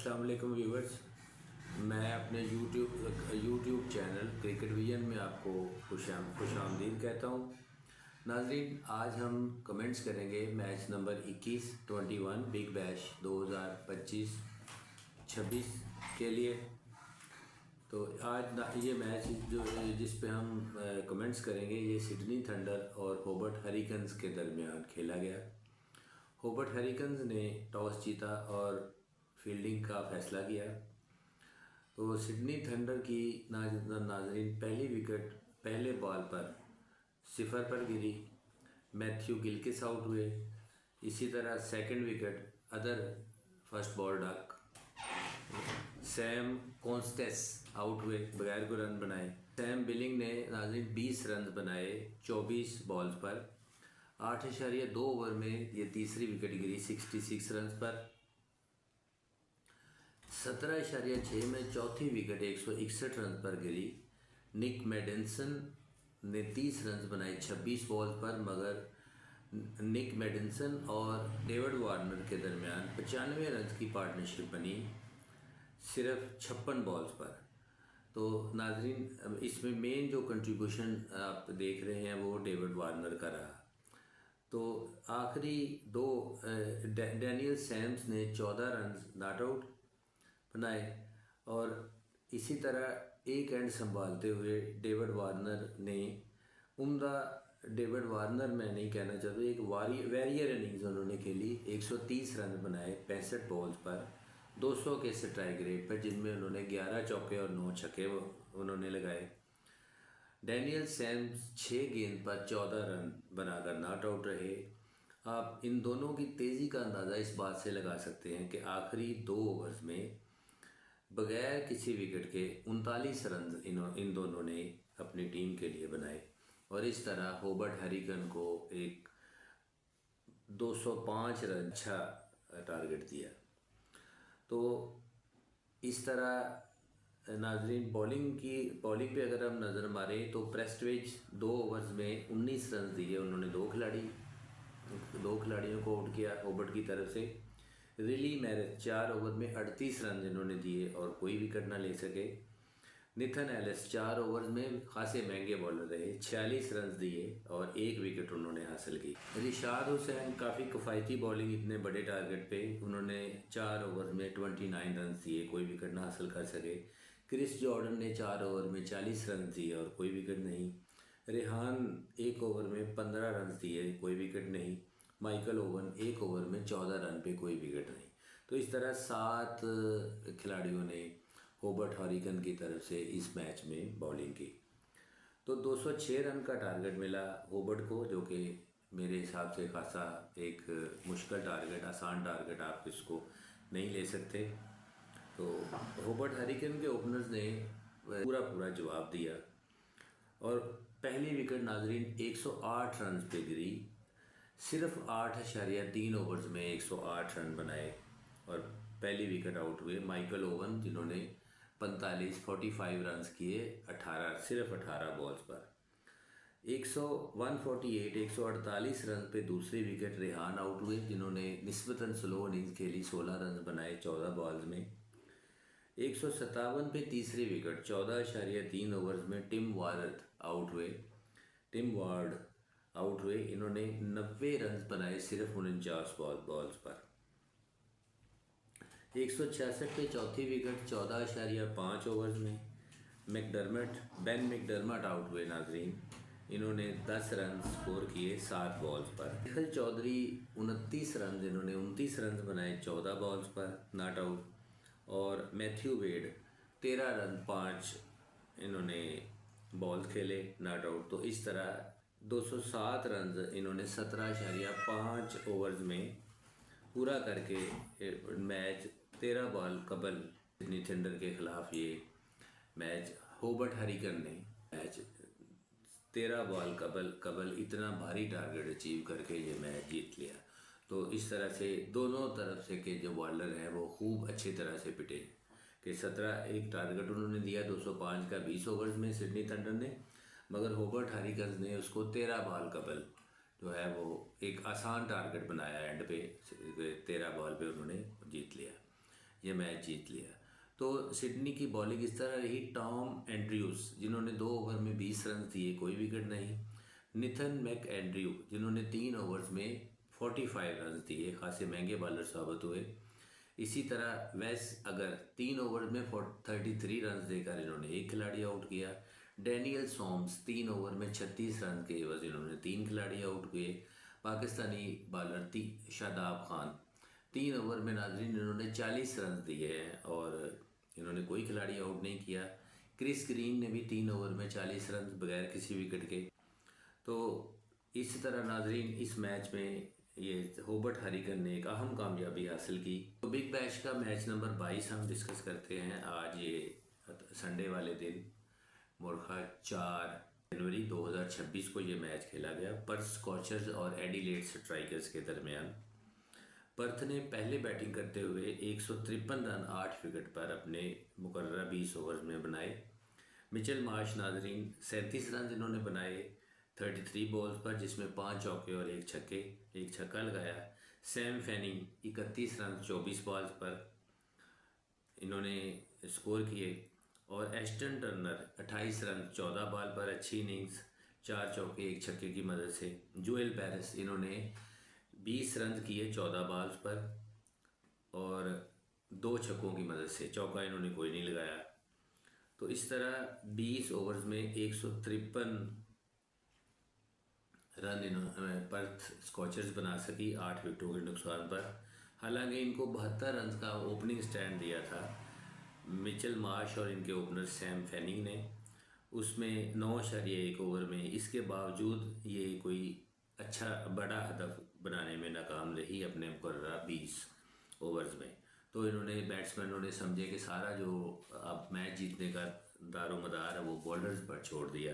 अस्सलाम वालेकुम व्यूवर्स। मैं अपने यूट्यूब चैनल क्रिकेट विजन में आपको खुशामदीद कहता हूँ। नाजरीन, आज हम कमेंट्स करेंगे मैच नंबर 21 बिग बैश 2025-26 के लिए। तो आज ये मैच जिस पे हम कमेंट्स करेंगे, ये सिडनी थंडर और होबर्ट हरिकेन्स के दरमियान खेला गया। होबर्ट हरिकेन्स ने टॉस जीता और फील्डिंग का फैसला किया। तो सिडनी थंडर की नाजरीन पहली विकेट पहले बॉल पर 0 पर गिरी। मैथ्यू गिलक्रिस्ट आउट हुए। इसी तरह second wicket other first ball duck Sam Konstas out हुए, बगैर कोई रन बनाए। सैम बिलिंग ने नाजरीन 20 रन बनाए 24 बॉल्स पर। 8.2 ओवर में ये तीसरी विकेट गिरी 66 रन पर। 17.6 में चौथी विकेट 161 रन पर गिरी। निक मेडिसन ने 30 रन बनाए 26 बॉल पर, मगर निक मेडिसन और डेविड वार्नर के दरमियान 95 रन की पार्टनरशिप बनी सिर्फ 56 बॉल्स पर। तो नाजरीन, इसमें मेन जो कंट्रीब्यूशन आप देख रहे हैं वो डेविड वार्नर का रहा। तो आखिरी दो डैनियल सैम्स ने 14 रन नॉट आउट बनाए, और इसी तरह एक एंड संभालते हुए डेविड वार्नर ने उम्दा मैं नहीं कहना चाहता, एक वैरियर इनिंग्स उन्होंने खेली। 130 रन बनाए 65 बॉल्स पर 200 के स्ट्राइक रेट पर, जिनमें उन्होंने 11 चौके और 9 छक्के उन्होंने लगाए। डैनियल सैम्स 6 गेंद पर 14 रन बनाकर नॉट आउट रहे। आप इन दोनों की तेज़ी का अंदाज़ा इस बात से लगा सकते हैं कि आखिरी 2 ओवर्स में बगैर किसी विकेट के 39 रन इन दोनों ने अपनी टीम के लिए बनाए, और इस तरह होबर्ट हरिकेन को एक 205 रन अच्छा टारगेट दिया। तो इस तरह नाजरीन बॉलिंग पे अगर हम नज़र मारें तो प्रेस्टविच 2 ओवर्स में 19 रन दिए। उन्होंने दो खिलाड़ियों को आउट किया होबर्ट की तरफ से। रिली मैरिस 4 ओवर में 38 रन इन्होंने दिए और कोई विकेट ना ले सके। निथन एलिस 4 ओवर में खासे महंगे बॉलर रहे, 46 रन दिए और 1 विकेट उन्होंने हासिल की। रिशाद हुसैन काफ़ी किफ़ायती बॉलिंग इतने बड़े टारगेट पे, उन्होंने 4 ओवर में 29 रन दिए, कोई विकेट ना हासिल कर सके। क्रिस जॉर्डन ने 4 ओवर में 40 रन दिए और कोई विकेट नहीं। रेहान 1 ओवर में 15 रन दिए, कोई विकेट नहीं। माइकल ओवन 1 ओवर में 14 रन पे, कोई विकेट नहीं। तो इस तरह 7 खिलाड़ियों ने होबर्ट हरिकेन की तरफ से इस मैच में बॉलिंग की। तो 206 रन का टारगेट मिला होबर्ट को, जो कि मेरे हिसाब से खासा एक मुश्किल टारगेट, आसान टारगेट आप इसको नहीं ले सकते। तो होबर्ट हरिकेन के ओपनर्स ने पूरा जवाब दिया, और पहली विकेट नाजरीन 108 रन पे गिरी। सिर्फ 8.3 ओवर्स में 108 रन बनाए और पहली विकेट आउट हुए माइकल ओवन, जिन्होंने 45 रन किए सिर्फ 18 बॉल्स पर। 148 रन पे दूसरी विकेट रेहान आउट हुए, जिन्होंने निस्बतन स्लो इनिंग्स खेली, 16 रन बनाए 14 बॉल्स में। 157 पे तीसरी विकेट 14.3 ओवर्स में टिम वार्ड आउट हुए, इन्होंने 90 रन बनाए सिर्फ 49 बॉल्स पर। 166 पे चौथी विकेट 14.5 ओवर्स में बेन मैकडरमट आउट हुए नाजरीन, इन्होंने 10 रन स्कोर किए 7 बॉल्स पर। निखिल चौधरी 29 रन, इन्होंने 29 रन बनाए 14 बॉल्स पर नॉट आउट। और मैथ्यू वेड 13 रन 5 इन्होंने बॉल खेले नॉट आउट। तो इस तरह 207 रन इन्होंने 17.5 ओवर्स में पूरा करके मैच 13 बॉल कबल सिडनी थंडर के खिलाफ ये मैच होबर्ट हरिकेन ने मैच 13 बॉल कबल इतना भारी टारगेट अचीव करके ये मैच जीत लिया। तो इस तरह से दोनों तरफ से के जो बॉलर हैं वो खूब अच्छी तरह से पिटे कि 17 एक टारगेट उन्होंने दिया 205 का 20 ओवर्स में सिडनी थंडर ने, मगर होबर्ट हरिकेन्स ने उसको 13 बॉल कबल जो है वो एक आसान टारगेट बनाया, एंड पे 13 बॉल पे उन्होंने जीत लिया। ये मैच जीत लिया। तो सिडनी की बॉलिंग इस तरह रही। टॉम एंड्रयूज़ जिन्होंने 2 ओवर में 20 रन दिए, कोई विकेट नहीं। निथन मैक एंड्रयू जिन्होंने 3 ओवर्स में 45 रन दिए, खासे महंगे बॉलर साबित हुए। इसी तरह वेस अगर 3 ओवर में 33 रन देकर इन्होंने एक खिलाड़ी आउट किया। डैनियल सॉम्स 3 ओवर में 36 रन के एवज इन्होंने 3 खिलाड़ी आउट किए। पाकिस्तानी बॉलर शादाब खान 3 ओवर में नाजरीन इन्होंने 40 रन दिए हैं और इन्होंने कोई खिलाड़ी आउट नहीं किया। क्रिस ग्रीन ने भी 3 ओवर में 40 रन बगैर किसी विकेट के। तो इस तरह नाजरीन इस मैच में ये होबर्ट हरिगन ने एक अहम कामयाबी हासिल की। तो बिग बैश का मैच नंबर 22 हम डिस्कस करते हैं। आज ये संडे वाले दिन मुर्खा 4 जनवरी 2026 को ये मैच खेला गया पर्थ स्कॉचर्स और एडिलेड स्ट्राइकर्स के दरमियान। पर्थ ने पहले बैटिंग करते हुए 153 रन 8 विकेट पर अपने मुकर्रर 20 ओवर में बनाए। मिचेल मार्श नाजरीन 37 रन इन्होंने बनाए 33 बॉल्स पर, जिसमें 5 चौके और एक छक्का लगाया। सैम फैनिंग 31 रन 24 बॉल्स पर इन्होंने स्कोर किए और एस्टन टर्नर 28 रन 14 बॉल पर, अच्छी इनिंग्स, 4 चौके 1 छक्के की मदद से। जोएल पेरिस इन्होंने 20 रन किए 14 बॉल्स पर और 2 छक्कों की मदद से, चौका इन्होंने कोई नहीं लगाया। तो इस तरह 20 ओवर्स में 153 रन इन्होंने पर्थ स्कॉचर्स बना सकी 8 विकेटों के नुकसान पर। हालांकि इनको 72 रन का ओपनिंग स्टैंड दिया था मिचेल मार्श और इनके ओपनर सैम फैनिंग ने, उसमें 9.1 ओवर में। इसके बावजूद ये कोई अच्छा बड़ा हदफ बनाने में नाकाम रही अपने मुकर्रर 20 ओवर्स में। तो इन्होंने बैट्समैनों ने समझे कि सारा जो अब मैच जीतने का दारोमदार है वो बॉलर्स पर छोड़ दिया।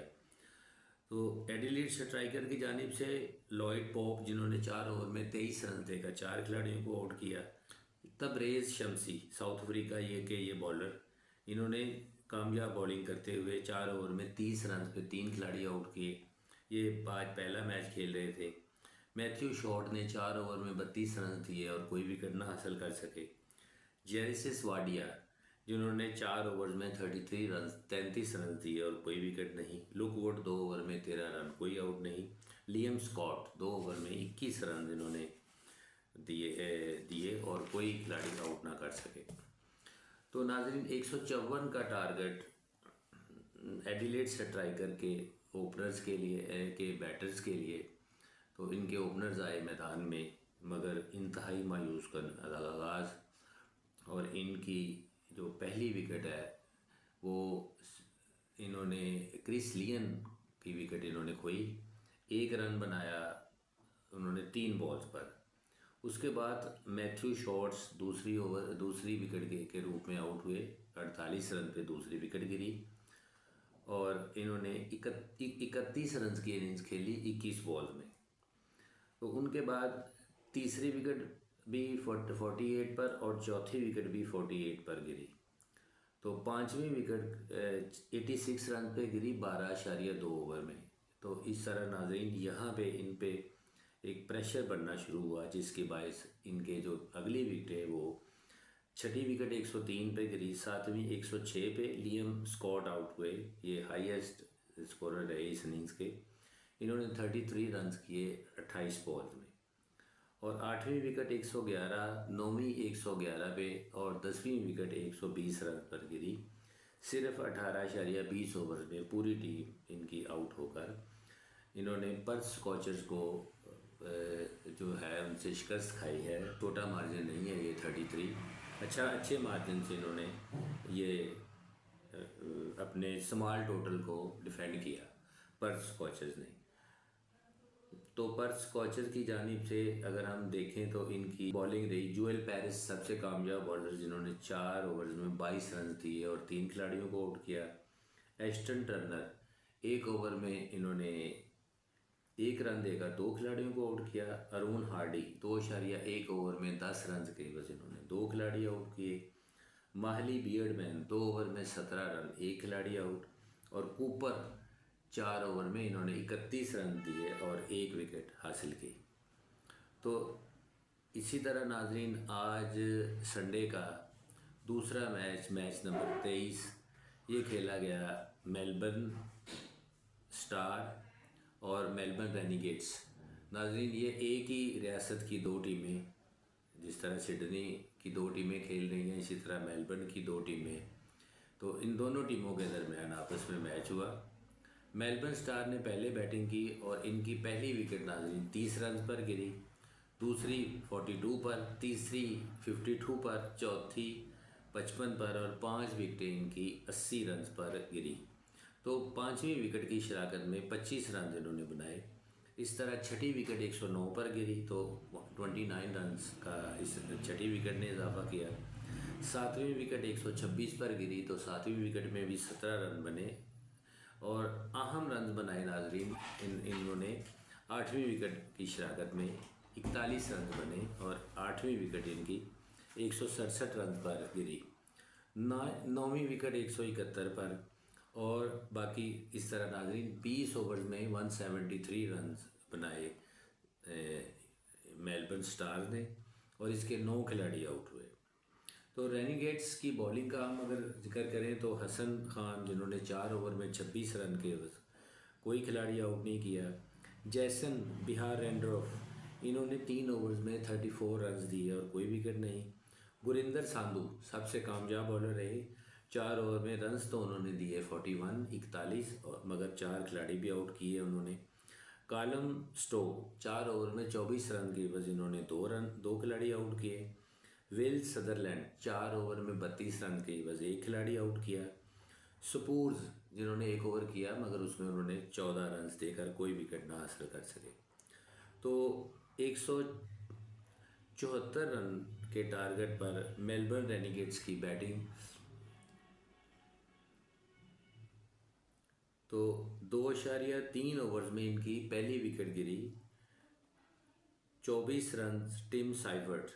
तो एडिलेड स्ट्राइकर की जानिब से लॉयड पॉप जिन्होंने 4 ओवर में 23 रन देकर 4 खिलाड़ियों को आउट किया। तबरेज़ शमसी साउथ अफ्रीका ये बॉलर, इन्होंने कामयाब बॉलिंग करते हुए 4 ओवर में 30 रन पे 3 खिलाड़ी आउट किए। ये आज पहला मैच खेल रहे थे। मैथ्यू शॉर्ट ने 4 ओवर में 32 रन दिए और कोई विकेट ना हासिल कर सके। जेरिसिस वाडिया जिन्होंने 4 ओवर में 33 रन दिए और कोई विकेट नहीं। लुक वुड 2 ओवर में 13 रन, कोई आउट नहीं। लियम स्कॉट 2 ओवर में 21 रन इन्होंने दिए और कोई खिलाड़ी आउट ना कर सके। तो नाजरीन 154 का टारगेट एडिलेड स्ट्राइकर के ओपनर्स के लिए के बैटर्स के लिए। तो इनके ओपनर्स आए मैदान में मगर इंतहाई मायूस कर आगाज़, और इनकी जो पहली विकेट है वो इन्होंने क्रिस लियन की विकेट इन्होंने खोई। 1 रन बनाया उन्होंने 3 बॉल्स पर। उसके बाद मैथ्यू शॉर्ट्स दूसरी विकेट के रूप में आउट हुए। 48 रन पे दूसरी विकेट गिरी और इन्होंने 31 रन की इनिंग्स खेली 21 बॉल में। तो उनके बाद तीसरी विकेट भी 48 पर और चौथी विकेट भी 48 पर गिरी। तो पांचवी विकेट 86 रन पे गिरी 12.2 ओवर में। तो इस तरह नाजरीन यहाँ पे इन पे एक प्रेशर बनना शुरू हुआ, जिसके बायस इनके जो अगली विकेट है वो छठी विकेट 103 पे गिरी, सातवीं 106 पे लियम स्कॉट आउट हुए। ये हाईएस्ट स्कोरर रहे इस इनिंग्स के। इन्होंने 33 रन किए 28 बॉल में। और आठवीं विकेट 111, नौवीं 111 पे और 10वीं विकेट 120 रन पर गिरी। सिर्फ 18.20 ओवर में पूरी टीम इनकी आउट होकर इन्होंने पर्थ स्कॉचर्स को जो है उनसे शिकस्त खाई है। छोटा मार्जिन नहीं है ये 33, अच्छे मार्जिन से इन्होंने ये अपने स्मॉल टोटल को डिफेंड किया पर्थ स्कॉचर्स ने। तो पर्थ स्कॉचर की जानिब से अगर हम देखें तो इनकी बॉलिंग रही। जोएल पेरिस सबसे कामयाब बॉलर जिन्होंने 4 ओवर्स में 22 रन दिए और 3 खिलाड़ियों को आउट किया। एस्टन टर्नर 1 ओवर में इन्होंने 1 रन देकर 2 खिलाड़ियों को आउट किया। अरुण हार्डी 2.1 ओवर में 10 रन के बस इन्होंने 2 खिलाड़ी आउट किए। माहली बियर्डमैन 2 ओवर में 17 रन, 1 खिलाड़ी आउट। और कूपर 4 ओवर में इन्होंने 31 रन दिए और 1 विकेट हासिल की। तो इसी तरह नाजरीन आज संडे का दूसरा मैच मैच नंबर 23 ये खेला गया मेलबर्न स्टार और मेलबर्न रेनिगेट्स। नाजरीन ये एक ही रियासत की दो टीमें, जिस तरह सिडनी की दो टीमें खेल रही हैं इसी तरह मेलबर्न की दो टीमें, तो इन दोनों टीमों के दरमियान आपस में मैच हुआ। मेलबर्न स्टार ने पहले बैटिंग की और इनकी पहली विकेट नाजरीन 30 रन पर गिरी, दूसरी 42 पर, तीसरी 52 पर, चौथी 55 पर और 5 विकेटें इनकी 80 रन पर गिरी। तो पाँचवीं विकेट की शराकत में 25 रन इन्होंने बनाए। इस तरह छठी विकेट 109 पर गिरी तो 29 रन का इस छठी विकेट ने इजाफा किया। सातवीं विकेट 126 पर गिरी तो सातवीं विकेट में भी 17 रन बने और अहम रन बनाए नाजरीन इन्होंने आठवीं विकेट की शराकत में 41 रन बने और आठवीं विकेट इनकी 167 रन पर गिरी। नौवीं विकेट 171 पर और बाकी इस तरह नाजरीन 20 ओवर में 173 रन बनाए मेलबर्न स्टार ने और इसके 9 खिलाड़ी आउट हुए। तो रेनिगेट्स की बॉलिंग का हम अगर जिक्र करें तो हसन खान जिन्होंने 4 ओवर में 26 रन के कोई खिलाड़ी आउट नहीं किया। जैसन बिहार रेंड्रॉफ इन्होंने 3 ओवर्स में 34 रन दिए और कोई विकेट नहीं। गुरिंदर सांधू सबसे कामयाब बॉलर रहे, 4 ओवर में रन्स तो उन्होंने दिए 41 41 और मगर 4 खिलाड़ी भी आउट किए उन्होंने। कालम स्टो 4 ओवर में 24 रन के बस इन्होंने 2 खिलाड़ी आउट किए। विल सदरलैंड 4 ओवर में 32 रन के बस 1 खिलाड़ी आउट किया। स्पूर्स जिन्होंने 1 ओवर किया मगर उसमें उन्होंने 14 रन देकर कोई विकेट ना हासिल कर सके। तो 174 रन के टारगेट पर मेलबर्न रेनिगेट्स की बैटिंग तो 2.3 ओवर्स में इनकी पहली विकेट गिरी। 24 रन टिम साइफर्ट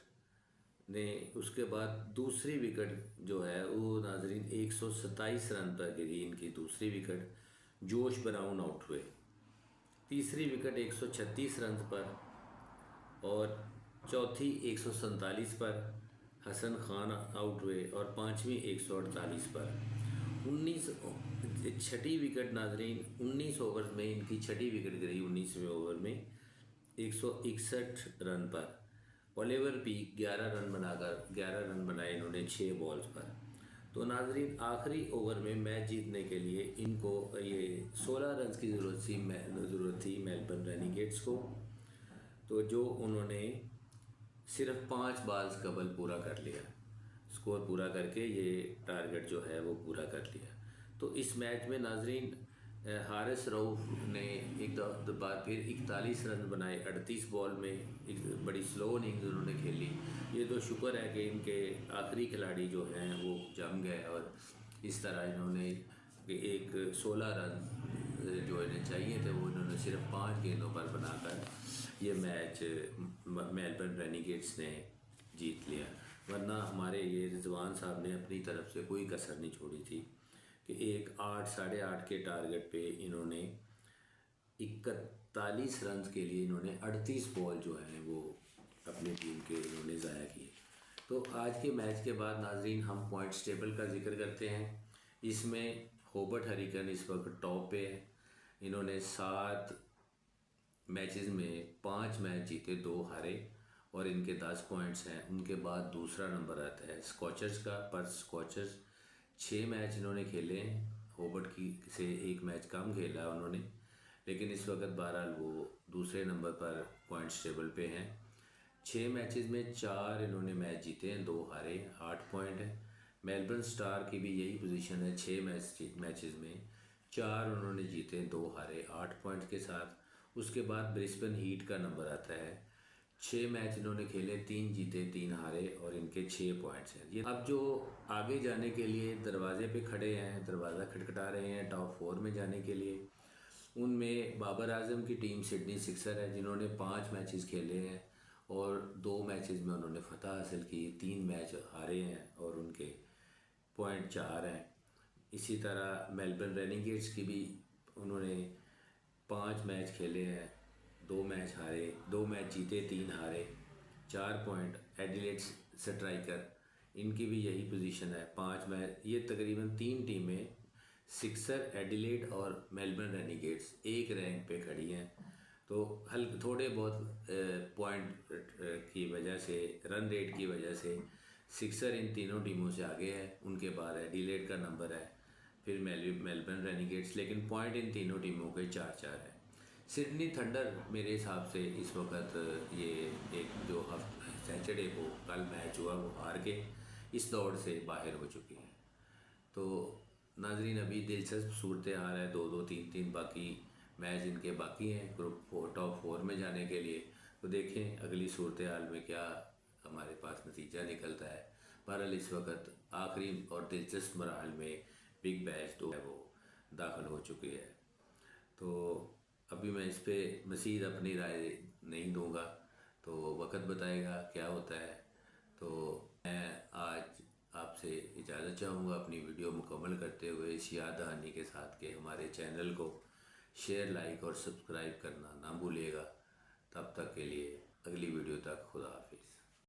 ने उसके बाद दूसरी विकेट जो है वो नाजरीन 127 रन पर गिरी इनकी दूसरी विकेट। जोश ब्राउन आउट हुए। तीसरी विकेट 136 रन पर और चौथी 147 पर हसन खान आउट हुए और पाँचवीं 148 पर। 19 छठी विकेट नाजरीन 19 ओवर में इनकी छठी विकेट गिरी 19वें ओवर में 161 रन पर। ओलिवर पी 11 रन बनाए इन्होंने 6 बॉल्स पर। तो नाजरीन आखिरी ओवर में मैच जीतने के लिए इनको ये 16 रन की ज़रूरत थी मेलबर्न रेनिगेट्स को, तो जो उन्होंने सिर्फ 5 बॉल्स कबल पूरा कर लिया, स्कोर पूरा करके ये टारगेट जो है वो पूरा कर लिया। तो इस मैच में नाजरीन हारिस रऊफ ने एक बार फिर 41 रन बनाए 38 बॉल में। एक बड़ी स्लो इनिंग्स उन्होंने खेली। ये तो शुक्र है कि इनके आखिरी खिलाड़ी जो हैं वो जम गए और इस तरह इन्होंने एक 16 रन जो इन्हें चाहिए थे वो इन्होंने सिर्फ 5 गेंदों पर बनाकर ये मैच मेलबर्न रेनिगेट्स ने जीत लिया। वरना हमारे ये रिजवान साहब ने अपनी तरफ से कोई कसर नहीं छोड़ी थी कि एक 8 साढ़े 8 के टारगेट पे इन्होंने 41 रन के लिए इन्होंने 38 बॉल जो हैं वो अपनी टीम के इन्होंने ज़ाया किए। तो आज के मैच के बाद नाजरीन हम पॉइंट्स टेबल का जिक्र करते हैं। इसमें होबर्ट हरिकेन इस वक्त टॉप पे है। इन्होंने 7 मैचेस में 5 मैच जीते 2 हारे और इनके 10 पॉइंट्स हैं। उनके बाद दूसरा नंबर आता है स्कॉचर्स का, पर स्कॉचर्स 6 मैच इन्होंने खेले हैं, होबर्ट की से 1 मैच कम खेला है उन्होंने, लेकिन इस वक्त बहरहाल वो दूसरे नंबर पर पॉइंट्स टेबल पे हैं। 6 मैचेस में 4 इन्होंने मैच जीते हैं, 2 हारे, 8 पॉइंट है। मेलबर्न स्टार की भी यही पोजीशन है, 6 मैचेस में 4 उन्होंने जीते, 2 हारे, 8 पॉइंट के साथ। उसके बाद ब्रिस्बेन हीट का नंबर आता है, 6 मैच इन्होंने खेले, 3 जीते 3 हारे और इनके 6 पॉइंट्स हैं। ये अब जो आगे जाने के लिए दरवाजे पे खड़े हैं, दरवाज़ा खटखटा रहे हैं टॉप 4 में जाने के लिए, उनमें बाबर आजम की टीम सिडनी सिक्सर है जिन्होंने 5 मैचेस खेले हैं और 2 मैचेस में उन्होंने फतह हासिल की, 3 मैच हारे हैं और उनके पॉइंट 4 हैं। इसी तरह मेलबर्न रेनिगेट्स की भी उन्होंने 5 मैच खेले हैं, 2 मैच हारे, 2 मैच जीते 3 हारे, 4 पॉइंट। एडिलेड स्ट्राइकर इनकी भी यही पोजीशन है। 5 मैच, ये तकरीबन 3 टीमें सिक्सर, एडिलेड और मेलबर्न रेनिगेट्स एक रैंक पे खड़ी हैं। तो थोड़े बहुत पॉइंट की वजह से, रन रेट की वजह से सिक्सर इन तीनों टीमों से आगे है। उनके बाद एडिलेड का नंबर है, फिर मेलबर्न रेनिगेट्स, लेकिन पॉइंट इन तीनों टीमों के 4-4 है। सिडनी थंडर मेरे हिसाब से इस वक्त ये एक जो सैटरडे को कल मैच हुआ वो हार के इस दौड़ से बाहर हो चुकी है। तो नाजरीन, अभी दिलचस्प सूरत हाल है, 2-2, 3-3 बाकी मैच इनके बाकी हैं ग्रुप 4 टॉप 4 में जाने के लिए। तो देखें अगली सूरत हाल में क्या हमारे पास नतीजा निकलता है। बहरहाल इस वक्त आखिरी और दिलचस्प मरहल में बिग बैश 2 है वो दाखिल हो चुकी है। तो अभी मैं इस पर मज़ीद अपनी राय नहीं दूंगा, तो वक्त बताएगा क्या होता है। तो मैं आज आपसे इजाज़त चाहूँगा अपनी वीडियो मुकम्मल करते हुए इस याद दहानी के साथ कि हमारे चैनल को शेयर, लाइक और सब्सक्राइब करना ना भूलिएगा। तब तक के लिए अगली वीडियो तक खुदा हाफिज़।